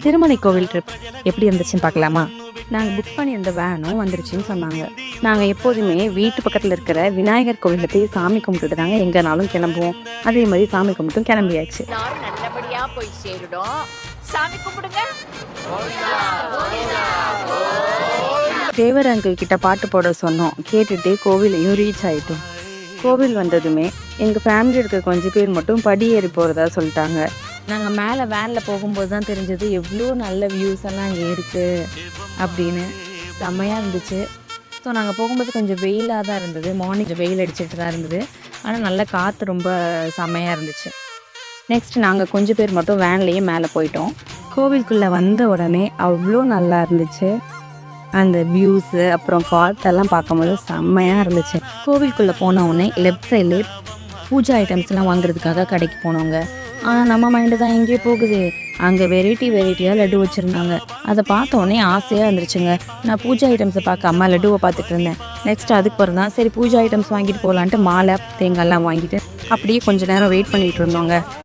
திருமலை கோவில் ட்ரிப் எப்படி இருந்துச்சுன்னு பார்க்கலாமா? நாங்கள் புக் பண்ணியிருந்த வேனும் வந்துருச்சுன்னு சொன்னாங்க. நாங்கள் எப்போதுமே வீட்டு பக்கத்தில் இருக்கிற விநாயகர் கோவிலில் போய் சாமி கும்பிட்டுட்டு தாங்க எங்கேனாலும் கிளம்புவோம். அதே மாதிரி சாமி கும்பிட்டும் கிளம்பியாச்சு. எல்லாரும் நல்லபடியா போய் சேருடும். சாமி கும்பிடுங்க. தேவர் அங்கிள் கிட்ட பாட்டு போட சொன்னோம். கேட்டுட்டு கோவிலையும் ரீச் ஆகிட்டோம். கோவில் வந்ததுமே எங்கள் ஃபேமிலி இருக்க கொஞ்சம் பேர் மட்டும் படி ஏறி போகிறதா சொல்லிட்டாங்க. நாங்கள் மேலே வேனில் போகும்போது தான் தெரிஞ்சது எவ்வளோ நல்ல வியூஸ் எல்லாம் அங்கே இருக்குது அப்படின்னு. செம்மையாக இருந்துச்சு. ஸோ நாங்கள் போகும்போது கொஞ்சம் வெயிலாக தான் இருந்தது. மார்னிங் வெயில் அடிச்சுட்டு தான் இருந்தது. ஆனால் நல்ல காற்று ரொம்ப செம்மையாக இருந்துச்சு. நெக்ஸ்ட் நாங்கள் கொஞ்சம் பேர் மட்டும் வேன்லேயே மேலே போயிட்டோம். கோவிலுக்குள்ளே வந்த உடனே அவ்வளோ நல்லா இருந்துச்சு. அந்த வியூஸு அப்புறம் காற்றெல்லாம் பார்க்கும்போது செம்மையாக இருந்துச்சு. கோவிலுக்குள்ளே போன உடனே லெஃப்ட் சைட்லேயே பூஜா ஐட்டம்ஸ்லாம் வாங்குறதுக்காக கடைக்கு போனோங்க. ஆனால் நம்ம மைண்டு தான் எங்கேயோ போகுது. அங்கே வெரைட்டியாக லட்டு வச்சுருந்தாங்க. அதை பார்த்த உடனே ஆசையாக இருந்துருச்சுங்க. நான் பூஜா ஐட்டம்ஸை பார்க்காம லட்டுவை பார்த்துட்டு இருந்தேன். நெக்ஸ்ட் அதுக்கு பிறகு தான் சரி பூஜா ஐட்டம்ஸ் வாங்கிட்டு போகலான்ட்டு மாலை தேங்காய்லாம் வாங்கிட்டு அப்படியே கொஞ்சம் நேரம் வெயிட் பண்ணிகிட்டு இருந்தோங்க.